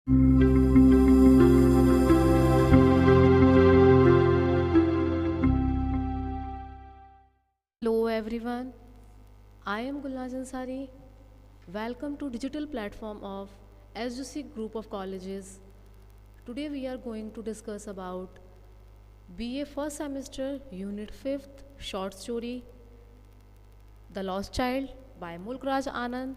Hello everyone, I am Gulnaz Ansari. Welcome to digital platform of SGC Group of Colleges. Today we are going to discuss about BA first semester unit 5th short story The Lost Child by Mulkraj Anand.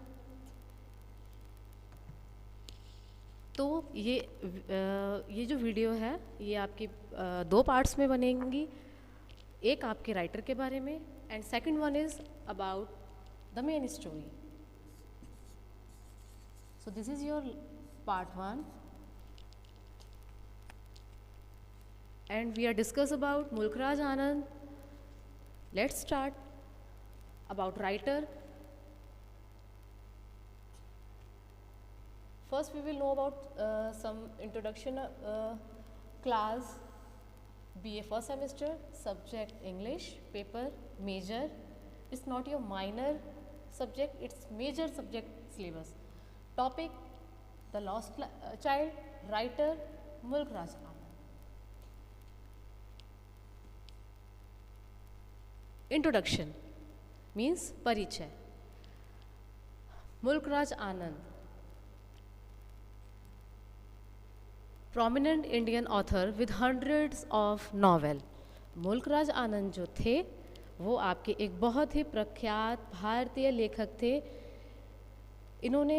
तो ये जो video है ये आपकी दो parts में बनेंगी। एक आपके राइटर के बारे में and second one is about the main story. So this is your part 1 and we are discuss about Mulk Raj Anand. Let's start about writer. First, we will know about some introduction. Class BA first semester, subject English, paper major. It's not your minor subject; it's major subject syllabus. Topic: The Lost Child. Writer: Mulkraj Anand. Introduction means परिचय। मुल्कराज आनंद prominent Indian author with hundreds of novel। Mulk Raj Anand जो थे वो आपके एक बहुत ही प्रख्यात भारतीय लेखक थे। इन्होंने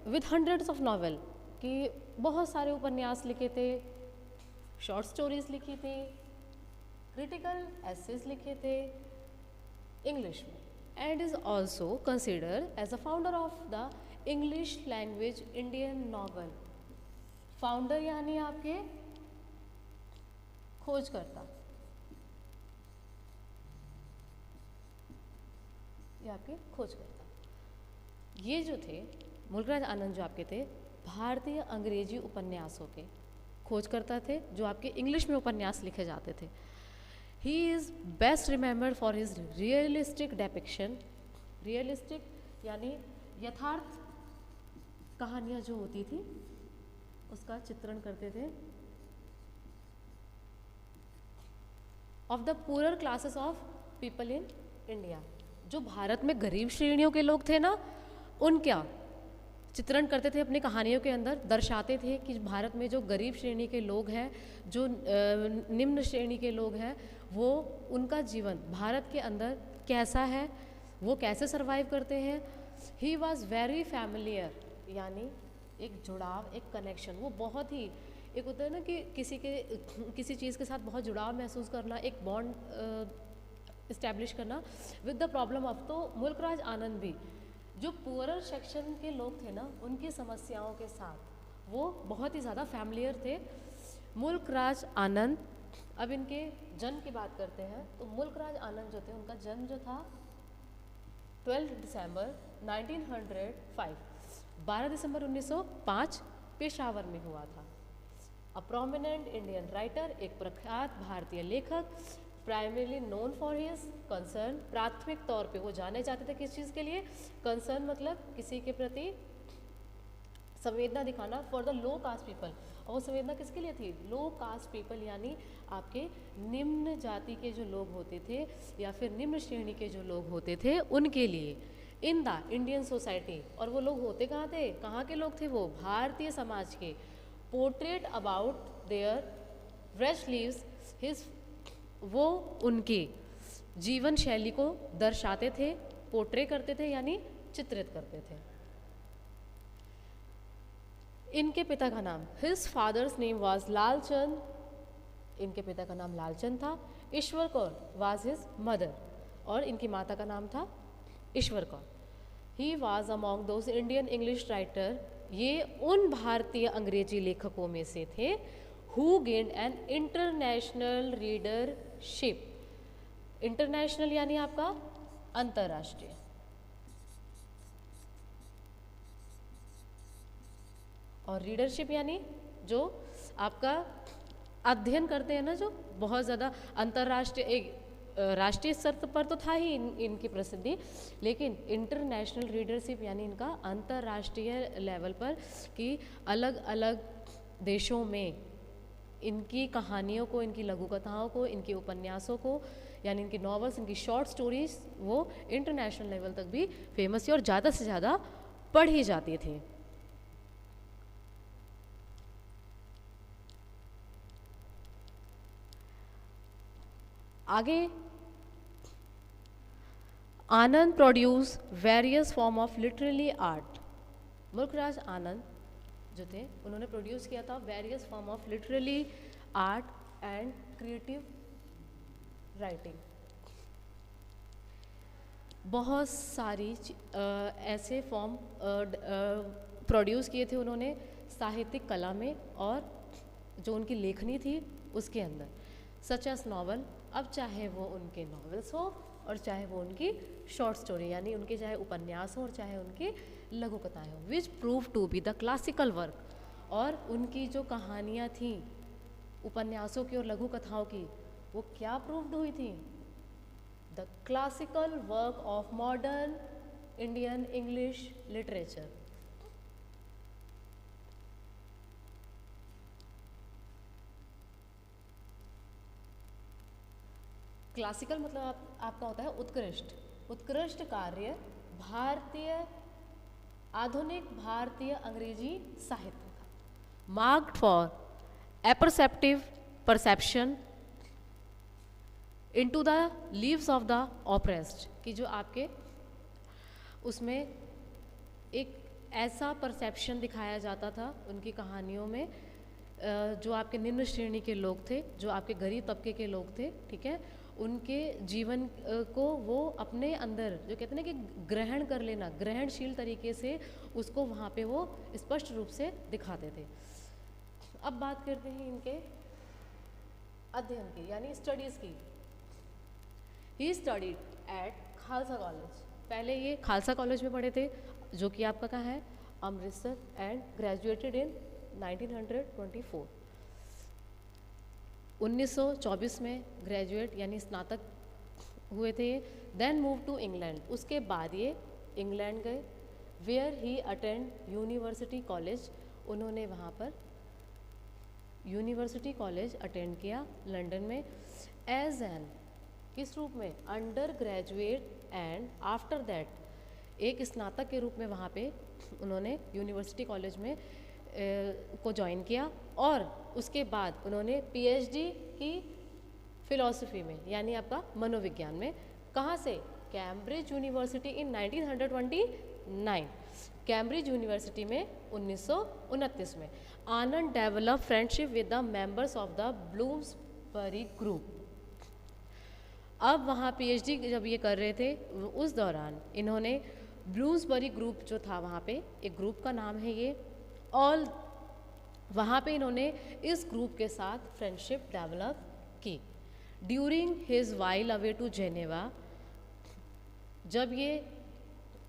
विद हंड्रेड्स ऑफ नॉवेल कि बहुत सारे उपन्यास लिखे थे, शॉर्ट स्टोरीज लिखी थी, क्रिटिकल एसेस लिखे थे इंग्लिश में, and is also consider as a founder of the English language Indian novel. Founder यानी आपके खोजकर्ता, ये आपके खोजकर्ता। ये जो थे मुल्कराज आनंद जो आपके थे भारतीय अंग्रेजी उपन्यासों के खोजकर्ता थे, जो आपके इंग्लिश में उपन्यास लिखे जाते थे। He is best remembered for his realistic depiction. Realistic यानी यथार्थ कहानियाँ जो होती थी उसका चित्रण करते थे। Of the poor classes of people in India, जो भारत में गरीब श्रेणियों के लोग थे ना, उनका चित्रण करते थे अपनी कहानियों के अंदर। दर्शाते थे कि भारत में जो गरीब श्रेणी के लोग हैं, जो निम्न श्रेणी के लोग हैं, वो उनका जीवन भारत के अंदर कैसा है, वो कैसे सरवाइव करते हैं। ही वॉज वेरी फैमिलियर, यानी एक जुड़ाव, एक कनेक्शन। वो बहुत ही एक होता है ना कि किसी चीज़ के साथ बहुत जुड़ाव महसूस करना, एक बॉन्ड इस्टेब्लिश करना विद द प्रॉब्लम ऑफ। तो मुल्कराज आनंद भी जो पुअरर सेक्शन के लोग थे ना, उनकी समस्याओं के साथ वो बहुत ही ज़्यादा फैमिलियर थे। मुल्कराज आनंद, अब इनके जन्म की बात करते हैं तो मुल्कराज आनंद जो थे उनका जन्म जो था 12 दिसंबर 1905, 12 दिसंबर 1905 पेशावर में हुआ था। अ प्रोमिनेंट इंडियन राइटर, एक प्रख्यात भारतीय लेखक, primarily known for his concern. प्राथमिक तौर पे वो जाने जाते थे किस चीज़ के लिए? कंसर्न मतलब किसी के प्रति संवेदना दिखाना, for the low caste people. और वो संवेदना किसके लिए थी? लो कास्ट पीपल, यानी आपके निम्न जाति के जो लोग होते थे या फिर निम्न श्रेणी के जो लोग होते थे उनके लिए इन द इंडियन सोसाइटी। और वो लोग होते कहाँ थे? कहाँ के लोग थे वो? भारतीय समाज के। Portrait about their rest leaves his, वो उनकी जीवन शैली को दर्शाते थे, पोर्ट्रे करते थे यानी चित्रित करते थे। इनके पिता का नाम, his father's name was Lalchand, इनके पिता का नाम लालचंद था। Ishwar Kaur was his mother, और इनकी माता का नाम था Ishwar Kaur. He was among those Indian English writer, ये उन भारतीय अंग्रेजी लेखकों में से थे who gained an international readership. International यानी आपका अंतर्राष्ट्रीय, और रीडरशिप यानी जो आपका अध्ययन करते हैं ना, जो बहुत ज़्यादा अंतर्राष्ट्रीय, एक राष्ट्रीय स्तर पर तो था ही इनकी प्रसिद्धि, लेकिन इंटरनेशनल रीडरशिप यानी इनका अंतर्राष्ट्रीय लेवल पर कि अलग अलग देशों में इनकी कहानियों को, इनकी लघु कथाओं को, इनके उपन्यासों को, यानी इनकी नॉवेल्स, इनकी शॉर्ट स्टोरीज वो इंटरनेशनल लेवल तक भी फेमस थी और ज़्यादा से ज़्यादा पढ़ी जाती थी। आगे Anand produce various form of literary art. Mulk Raj Anand जो थे उन्होंने प्रोड्यूस किया था various form of literary art and creative writing. बहुत सारी ऐसे फॉर्म प्रोड्यूस किए थे उन्होंने साहित्यिक कला में और जो उनकी लेखनी थी उसके अंदर, सच एस नॉवल, अब चाहे वो उनके नॉवेल्स हो और चाहे वो उनकी शॉर्ट स्टोरी यानी उनके चाहे उपन्यास हो और चाहे उनकी लघु कथाएं हो, which prove to be the classical work. और उनकी जो कहानियाँ थीं उपन्यासों की और लघु कथाओं की, वो क्या प्रूव्ड हुई थी? The classical work of modern Indian English literature. Classical मतलब आपका होता है उत्कृष्ट, उत्कृष्ट कार्य भारतीय, आधुनिक भारतीय अंग्रेजी साहित्य का, marked for apperceptive perception into the lives of the oppressed, कि जो आपके उसमें एक ऐसा परसेप्शन दिखाया जाता था उनकी कहानियों में, जो आपके निम्न श्रेणी के लोग थे, जो आपके गरीब तबके के लोग थे, ठीक है, उनके जीवन को वो अपने अंदर जो कहते हैं ना कि ग्रहण कर लेना, ग्रहणशील तरीके से उसको वहाँ पे वो स्पष्ट रूप से दिखाते थे। अब बात करते हैं इनके अध्ययन की यानी स्टडीज़ की। He studied at Khalsa college, पहले ये खालसा कॉलेज में पढ़े थे जो कि आपका कहाँ है, अमृतसर, एंड ग्रेजुएटेड इन 1924। 1924 में ग्रेजुएट यानी स्नातक हुए थे। देन मूव टू इंग्लैंड, उसके बाद ये इंग्लैंड गए, where he attend university college, उन्होंने वहाँ पर यूनिवर्सिटी कॉलेज अटेंड किया लंदन में, एज एन किस रूप में, undergraduate, and after that एक स्नातक के रूप में वहाँ पे उन्होंने यूनिवर्सिटी कॉलेज में को ज्वाइन किया, और उसके बाद उन्होंने पीएचडी की फिलॉसफी में यानी आपका मनोविज्ञान में, कहाँ से, Cambridge University in 1929, Cambridge University में 1929 में। Anand develop friendship with the members of the Bloomsbury group. अब वहाँ पीएचडी जब ये कर रहे थे उस दौरान इन्होंने ब्लूम्सबरी ग्रुप जो था वहाँ पे, एक ग्रुप का नाम है ये, और वहाँ पे इन्होंने इस ग्रुप के साथ फ्रेंडशिप डेवलप की। During his while away to Geneva, जब ये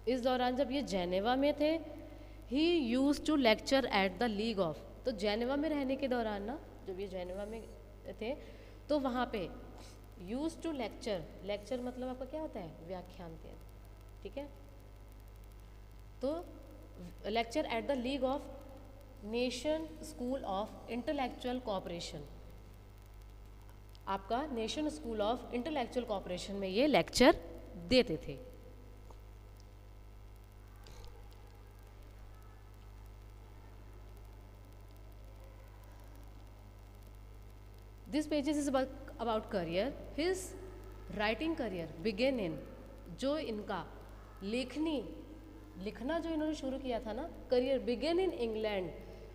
इस दौरान जब ये जेनेवा में थे, he use to lecture at the league of, तो जेनेवा में रहने के दौरान ना, जब ये जेनेवा में थे तो वहाँ पे यूज टू लेक्चर, लेक्चर मतलब आपका क्या होता है, व्याख्यान दें, ठीक है, तो lecture at the league of nation school of intellectual cooperation, आपका nation school of intellectual cooperation में ये लेक्चर देते थे। This pages is about career. His writing career begin in, जो इनका लिखना जो इन्होंने शुरू किया था ना, करियर बिगेन इन इंग्लैंड,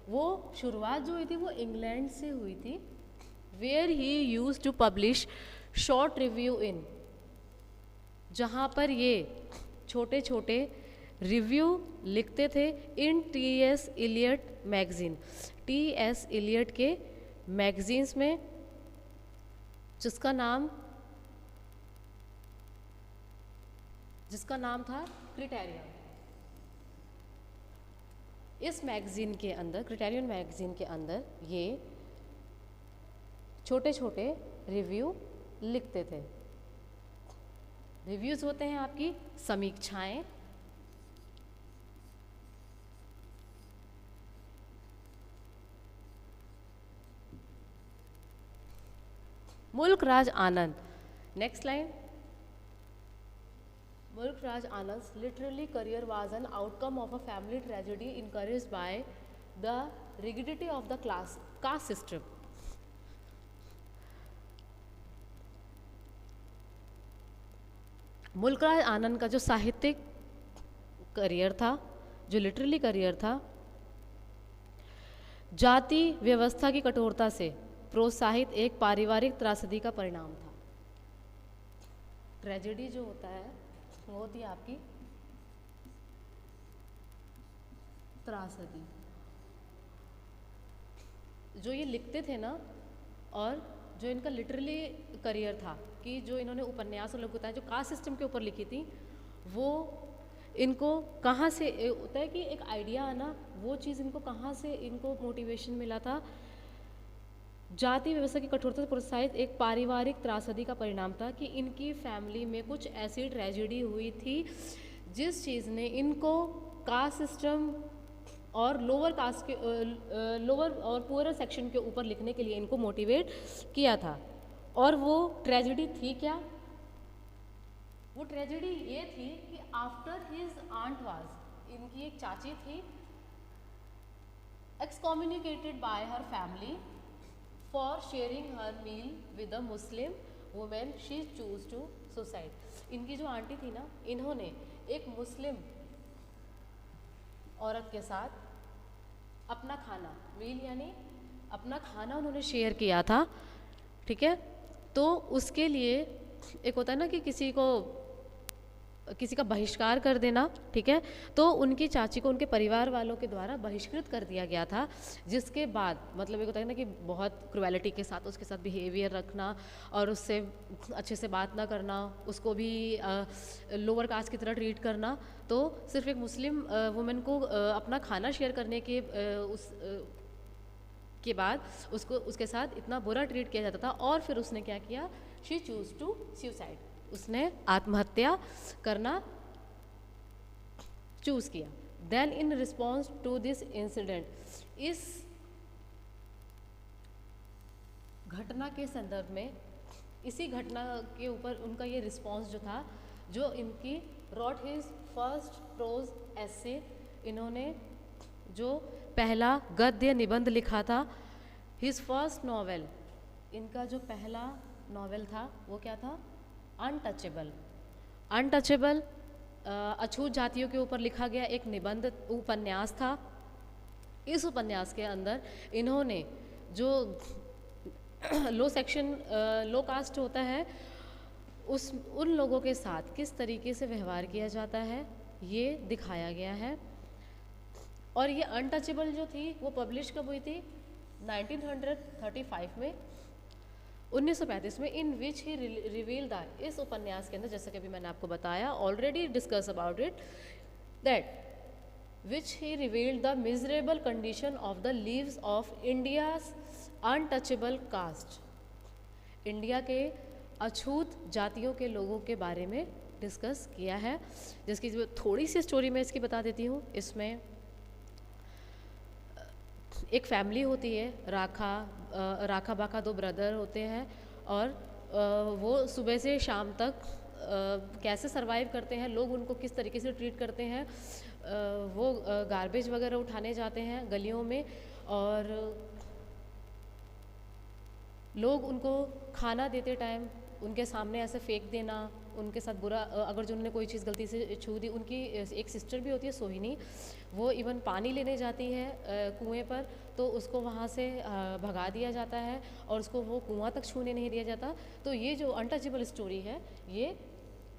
वो शुरुआत जो हुई थी वो इंग्लैंड से हुई थी, where he use to publish short review in, जहाँ पर ये छोटे छोटे रिव्यू लिखते थे in T S. Eliot magazine, T S. Eliot के मैगजीन्स में, जिसका नाम था क्रिटेरियन। इस मैगजीन के अंदर, क्रिटेरियन मैगजीन के अंदर ये छोटे छोटे रिव्यू लिखते थे। रिव्यूज़ होते हैं आपकी समीक्षाएं। मुल्क राज आनंद, नेक्स्ट लाइन। मुल्क Raj Anand literary career was an outcome of a family tragedy encouraged by the rigidity of the caste system. मुल्क राज आनंद का जो साहित्यिक करियर था, जो लिटरली करियर था, जाति व्यवस्था की कठोरता से प्रोत्साहित एक पारिवारिक त्रासदी का परिणाम था। ट्रेजेडी जो होता है वो होती है आपकी त्रासदी। जो ये लिखते थे ना, और जो इनका लिटरली करियर था कि जो इन्होंने उपन्यास और लघुकथाएं जो कास्ट सिस्टम के ऊपर लिखी थी, वो इनको कहाँ से होता है कि एक आइडिया आना, वो चीज़ इनको कहाँ से इनको मोटिवेशन मिला था। जाति व्यवस्था की कठोरता से प्रोत्साहित एक पारिवारिक त्रासदी का परिणाम था कि इनकी फैमिली में कुछ ऐसी ट्रेजेडी हुई थी जिस चीज़ ने इनको कास्ट सिस्टम और लोअर कास्ट के लोअर और पुअर सेक्शन के ऊपर लिखने के लिए इनको मोटिवेट किया था। और वो ट्रेजेडी थी क्या? वो ट्रेजेडी ये थी कि आफ्टर हिज आंट वाज, इनकी एक चाची थी, excommunicated by her family for sharing her meal with a Muslim woman she chose to suicide। इनकी जो आंटी थी ना, इन्होंने एक मुस्लिम औरत के साथ अपना खाना, मील यानी अपना खाना उन्होंने शेयर किया था, ठीक है। तो उसके लिए एक होता है ना कि किसी का बहिष्कार कर देना, ठीक है। तो उनकी चाची को उनके परिवार वालों के द्वारा बहिष्कृत कर दिया गया था, जिसके बाद मतलब एक होता है ना कि बहुत क्रुएलिटी के साथ उसके साथ बिहेवियर रखना और उससे अच्छे से बात ना करना, उसको भी लोअर कास्ट की तरह ट्रीट करना। तो सिर्फ एक मुस्लिम वुमेन को अपना खाना शेयर करने के बाद उसके साथ इतना बुरा ट्रीट किया जाता था। और फिर उसने क्या किया? शी चूज टू सुसाइड, उसने आत्महत्या करना चूज किया। Then in response to this incident, इस घटना के संदर्भ में, इसी घटना के ऊपर उनका ये रिस्पॉन्स जो था, जो इनकी रॉट हिज फर्स्ट प्रोज एसे, इन्होंने जो पहला गद्य निबंध लिखा था, हिज फर्स्ट नॉवेल, इनका जो पहला नॉवेल था वो क्या था? अनटचेबल। अनटचेबल अछूत जातियों के ऊपर लिखा गया एक निबंध उपन्यास था। इस उपन्यास के अंदर इन्होंने जो लो कास्ट होता है उन लोगों के साथ किस तरीके से व्यवहार किया जाता है ये दिखाया गया है। और ये अनटचेबल जो थी वो पब्लिश कब हुई थी? 1935 में, 1935 में, इन विच ही रिवील द, इस उपन्यास के अंदर जैसे कि अभी मैंने आपको बताया, already discuss about it, that which he revealed the miserable condition of the lives of India's untouchable caste. India के अछूत जातियों के लोगों के बारे में डिस्कस किया है, जिसकी थोड़ी सी स्टोरी मैं इसकी बता देती हूँ। इसमें एक फैमिली होती है, राखा बाखा, दो ब्रदर होते हैं, और वो सुबह से शाम तक कैसे सरवाइव करते हैं, लोग उनको किस तरीके से ट्रीट करते हैं। वो गार्बेज वगैरह उठाने जाते हैं गलियों में, और लोग उनको खाना देते टाइम उनके सामने ऐसे फेंक देना, उनके साथ बुरा, अगर जो उन्होंने कोई चीज़ गलती से छू दी, उनकी एक सिस्टर भी होती है सोहिनी, वो इवन पानी लेने जाती है कुएं पर, तो उसको वहाँ से भगा दिया जाता है और उसको वो कुआं तक छूने नहीं दिया जाता। तो ये जो अनटचेबल स्टोरी है ये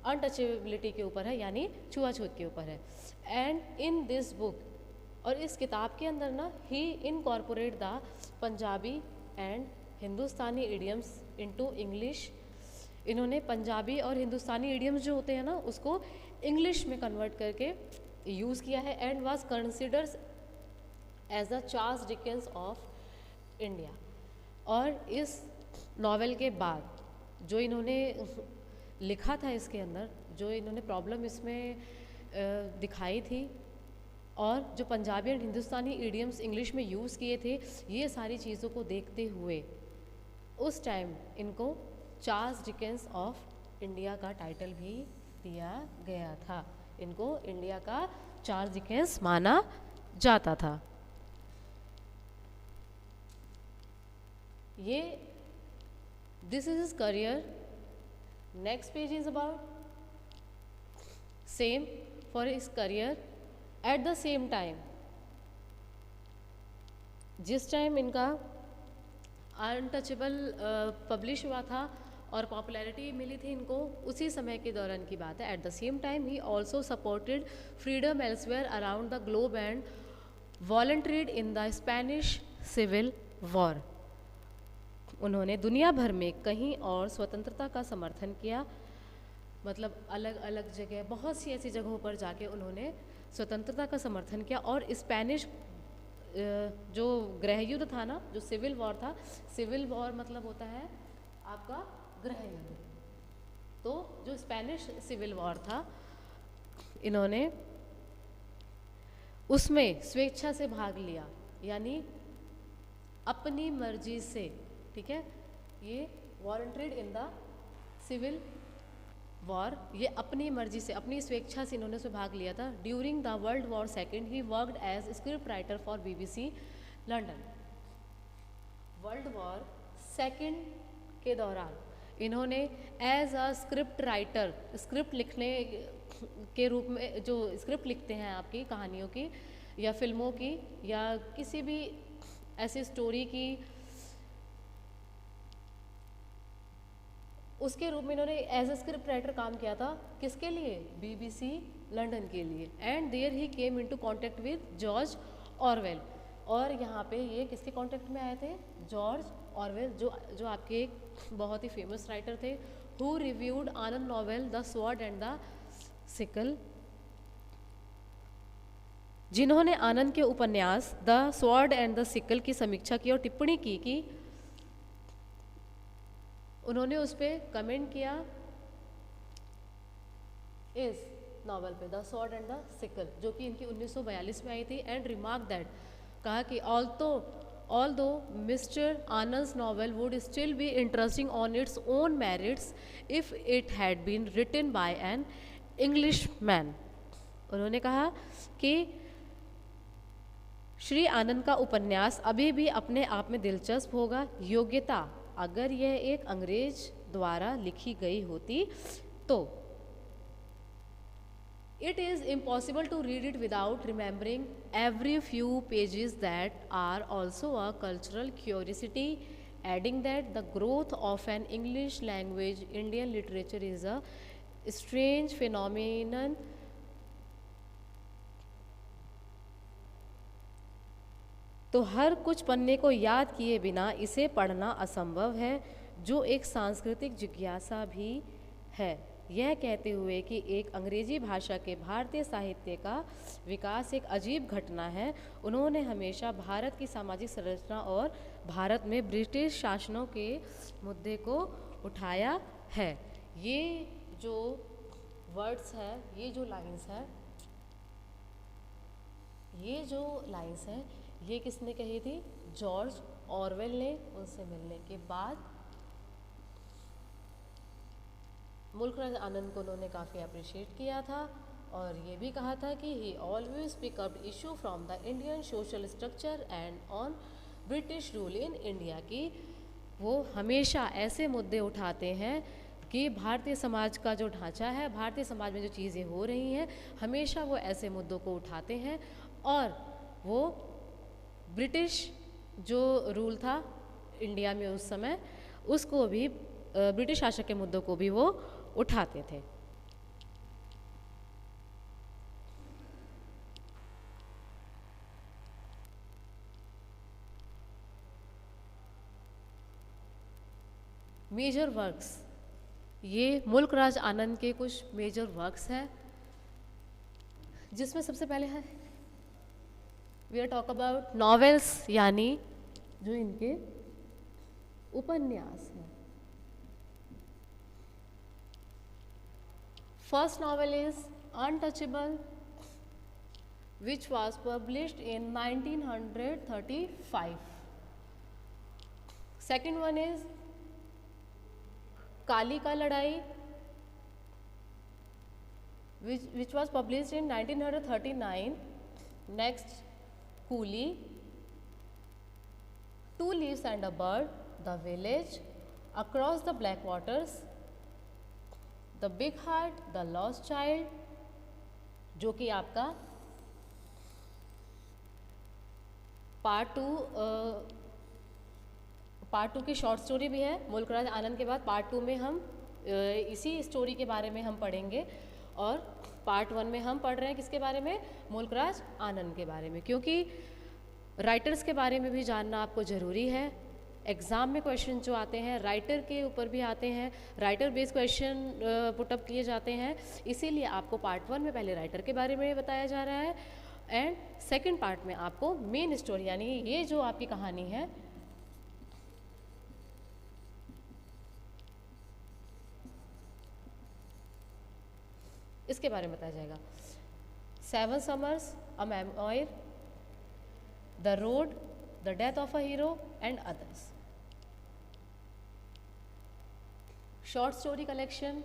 अनटचेबिलिटी के ऊपर है, यानी छुआछूत के ऊपर है। एंड इन दिस बुक, और इस किताब के अंदर ना, he incorporate the Punjabi and Hindustani idioms into English. इन्होंने पंजाबी और हिंदुस्तानी इडियम्स जो होते हैं ना उसको इंग्लिश में कन्वर्ट करके यूज़ किया है। And was considers as the Charles Dickens of India. और इस नॉवेल के बाद जो इन्होंने लिखा था इसके अंदर, जो इन्होंने प्रॉब्लम इसमें दिखाई थी, और जो Punjabi and Hindustani idioms English में यूज़ किए थे, ये सारी चीज़ों को देखते हुए उस टाइम इनको चार्ल्स डिकेंस ऑफ इंडिया का टाइटल भी दिया गया था। इनको इंडिया का चार्ल्स डिकेंस माना जाता था। ये this is his career. Next page is about same for his career. Eight the same time, जिस टाइम इनका अनटचेबल पब्लिश हुआ था और पॉपुलैरिटी मिली थी इनको, उसी समय के दौरान की बात है। At the same time he also supported freedom elsewhere around the globe and volunteered in the Spanish civil war. उन्होंने दुनिया भर में कहीं और स्वतंत्रता का समर्थन किया, मतलब अलग अलग जगह, बहुत सी ऐसी जगहों पर जाके उन्होंने स्वतंत्रता का समर्थन किया। और स्पेनिश जो गृह युद्ध था ना, जो सिविल वॉर था, सिविल वॉर मतलब होता है आपका गृह युद्ध, तो जो स्पेनिश सिविल वॉर था, इन्होंने उसमें स्वेच्छा से भाग लिया, यानी अपनी मर्जी से, ठीक है। ये वॉलंटरीड इन द सिविल वॉर, ये अपनी मर्जी से, अपनी स्वेच्छा से इन्होंने उसमें भाग लिया था। During the world war second he worked as script writer for BBC London. World war second के दौरान इन्होंने as a script writer, script लिखने के रूप में, जो स्क्रिप्ट लिखते हैं आपकी कहानियों की या फिल्मों की या किसी भी ऐसी स्टोरी की, उसके रूप में इन्होंने एज अ स्क्रिप्ट राइटर काम किया था। किसके लिए? BBC लंदन के लिए। And there he came into contact with George Orwell. और यहाँ पे ये किसके कांटेक्ट में आए थे? जॉर्ज ऑरवेल, जो आपके एक बहुत ही फेमस राइटर थे, who reviewed Anand novel the sword and the sickle, जिन्होंने आनंद के उपन्यास the sword and the sickle की समीक्षा की और टिप्पणी की कि उन्होंने उस पर कमेंट किया इस नावल पे, the sword and the sickle, जो कि इनकी 1942 में आई थी। एंड रिमार्क दैट, कहा कि although mister Anand's novel would still be interesting on its own merits if it had been written by an English man. उन्होंने कहा कि श्री आनंद का उपन्यास अभी भी अपने आप में दिलचस्प होगा, योग्यता अगर यह एक अंग्रेज द्वारा लिखी गई होती तो। It is impossible to read it without remembering every few pages that are also a cultural curiosity, adding that the growth of an English language Indian literature is a strange phenomenon. तो हर कुछ पन्ने को याद किए बिना इसे पढ़ना असंभव है, जो एक सांस्कृतिक जिज्ञासा भी है। यह कहते हुए कि एक अंग्रेजी भाषा के भारतीय साहित्य का विकास एक अजीब घटना है, उन्होंने हमेशा भारत की सामाजिक संरचना और भारत में ब्रिटिश शासनों के मुद्दे को उठाया है। ये जो वर्ड्स है, ये जो लाइंस हैं, ये किसने कही थी? जॉर्ज ऑरवेल ने। उनसे मिलने के बाद मुल्कराज आनंद को उन्होंने काफ़ी अप्रिशिएट किया था और ये भी कहा था कि he always pick up issue from the Indian social structure and on British rule in India, की वो हमेशा ऐसे मुद्दे उठाते हैं कि भारतीय समाज का जो ढांचा है, भारतीय समाज में जो चीज़ें हो रही हैं, हमेशा वो ऐसे मुद्दों को उठाते हैं और वो ब्रिटिश जो रूल था इंडिया में उस समय, उसको भी, ब्रिटिश शासक के मुद्दों को भी वो उठाते थे। मेजर वर्क्स, ये मुल्कराज आनंद के कुछ मेजर वर्क्स हैं, जिसमें सबसे पहले है we are talk about novels, यानी जो इनके उपन्यास हैं। First novel is untouchable, which was published in 1935. Second one is काली का लड़ाई, which was published in 1939. Next, Coolie, Two Leaves and a Bird, The Village, Across the Black Waters, The Big Heart, The Lost Child, जो कि आपका part two की short story भी है। मुल्कराज आनंद के बाद पार्ट 2 में हम इसी स्टोरी के बारे में हम पढ़ेंगे, और पार्ट 1 में हम पढ़ रहे हैं किसके बारे में, मुल्कराज आनंद के बारे में, क्योंकि राइटर्स के बारे में भी जानना आपको ज़रूरी है। एग्ज़ाम में क्वेश्चन जो आते हैं राइटर के ऊपर भी आते हैं, राइटर बेस्ड क्वेश्चन पुटअप किए जाते हैं, इसीलिए आपको पार्ट 1 में पहले राइटर के बारे में बताया जा रहा है, एंड सेकंड पार्ट में आपको मेन स्टोरी यानी ये जो आपकी कहानी है इसके बारे में बताया जाएगा। 7 Summers, A Memoir, The Road, The Death of a Hero and Others. Short story collection,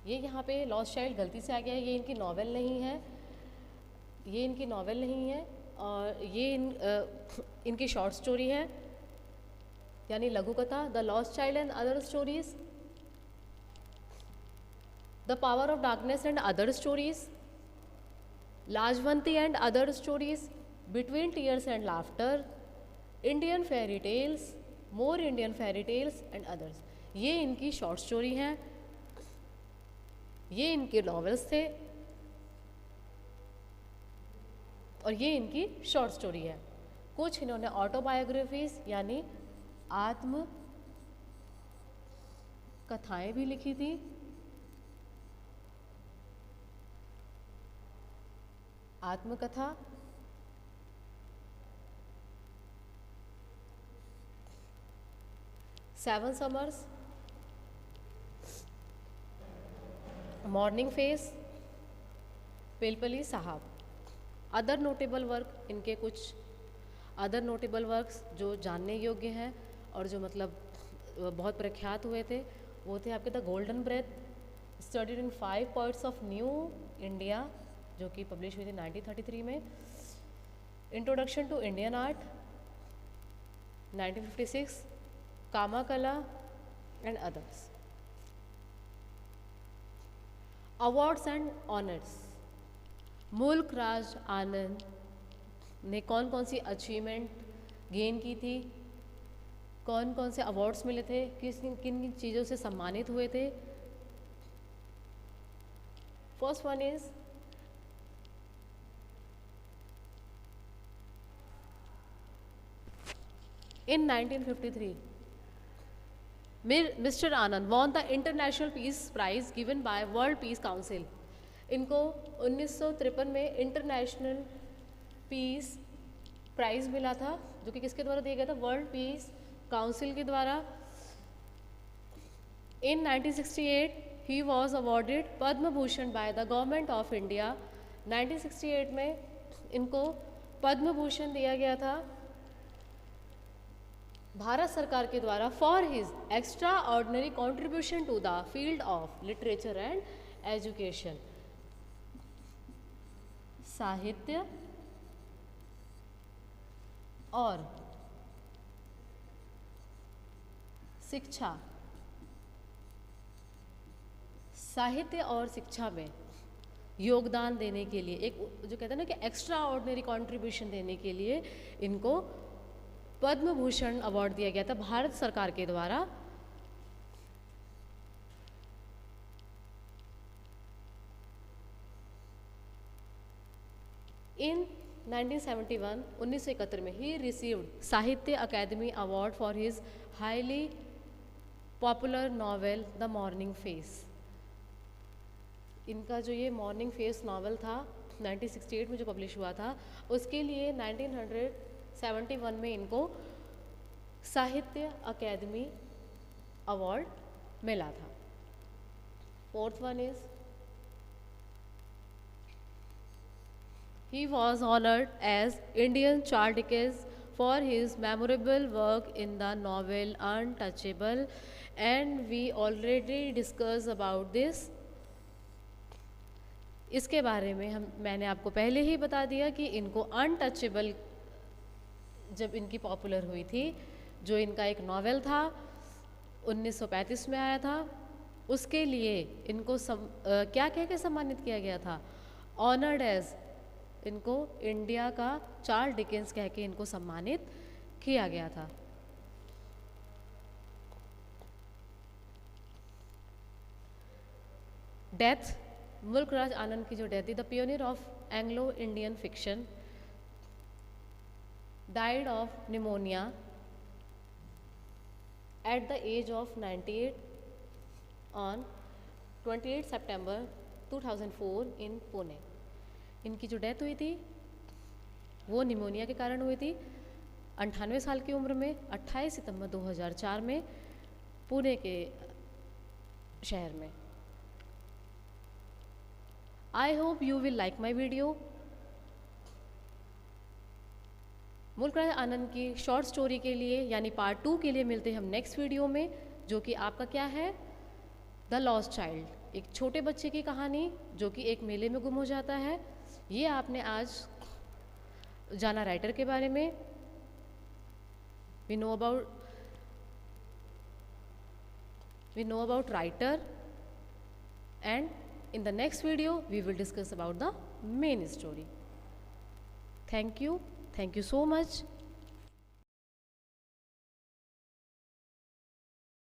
ये यहाँ पे लॉस्ट चाइल्ड गलती से आ गया है, ये इनकी नॉवेल नहीं है, ये इनकी नॉवेल नहीं है, और ये इनकी शॉर्ट स्टोरी है यानी लघु कथा। The lost child and other stories, the power of darkness and other stories, Lajwanti and other stories, between tears and laughter, Indian fairy tales, more Indian fairy tales and others. ये इनकी short story हैं, ये इनके novels थे, और ये इनकी short story है। कुछ इन्होंने ऑटोबायोग्राफीज यानी आत्म कथाएं भी लिखी थी, आत्मकथा, सेवन समर्स, मॉर्निंग फेस, पिलपली साहब। अदर नोटेबल वर्क, इनके कुछ अदर नोटेबल वर्क्स जो जानने योग्य हैं और जो मतलब बहुत प्रख्यात हुए थे, वो थे आपके the golden breath, studied in 5 poets of new India, जो कि पब्लिश हुई थी 1933 में, introduction to Indian art 1956, Kamakala and others. Awards and honours, Mulk Raj Anand ने कौन कौन सी अचीवमेंट गेन की थी, कौन कौन से अवार्ड्स मिले थे, किन किन चीज़ों से सम्मानित हुए थे। First one is in 1953 Mr. Anand won the International Peace Prize given by World Peace Council. इनको 1953 में इंटरनेशनल पीस प्राइज मिला था, जो कि किसके द्वारा दिया गया था, वर्ल्ड पीस काउंसिल के द्वारा। इन 1968 he was awarded Padma Bhushan by the government of India. 1968 में इनको पद्म भूषण दिया गया था भारत सरकार के द्वारा for his extraordinary contribution to the field of literature and education. साहित्य और शिक्षा, साहित्य और शिक्षा में योगदान देने के लिए, एक जो कहते हैं ना कि एक्स्ट्रा ऑर्डिनरी कॉन्ट्रीब्यूशन देने के लिए इनको पद्म भूषण अवार्ड दिया गया था भारत सरकार के द्वारा। इन 1971 में he received Sahitya Akademi award for his highly popular novel the morning face. इनका जो ये मॉर्निंग फेस नॉवेल था 1968 में जो पब्लिश हुआ था, उसके लिए 1971 में इनको साहित्य अकादमी अवार्ड मिला था। Fourth one is he was honored as Indian Charles Dickens for his memorable work in the novel Untouchable, and we already discussed about this। इसके बारे में मैंने आपको पहले ही बता दिया कि इनको अनटचेबल जब इनकी पॉपुलर हुई थी, जो इनका एक नॉवेल था 1935 में आया था, उसके लिए इनको क्या कह के सम्मानित किया गया था? ऑनर्ड एज, इनको इंडिया का चार्ल्स डिकेंस कह के इनको सम्मानित किया गया था। डेथ, मुल्क राज आनंद की जो डेथ थी, the pioneer of Anglo Indian fiction, died of pneumonia at the age of 98 on 28 September 2004 in Pune. इनकी जो डेथ हुई थी वो निमोनिया के कारण हुई थी 98 साल की उम्र में, 28 सितंबर 2004 में पुणे के शहर में। I hope you will like my video. मुल्क राज आनंद की शॉर्ट स्टोरी के लिए यानी पार्ट 2 के लिए मिलते हैं हम नेक्स्ट वीडियो में, जो कि आपका क्या है? द लॉस्ट चाइल्ड, एक छोटे बच्चे की कहानी जो कि एक मेले में गुम हो जाता है। ये आपने आज जाना राइटर के बारे में। We know about writer, and in the next video we will discuss about the main story. Thank you so much.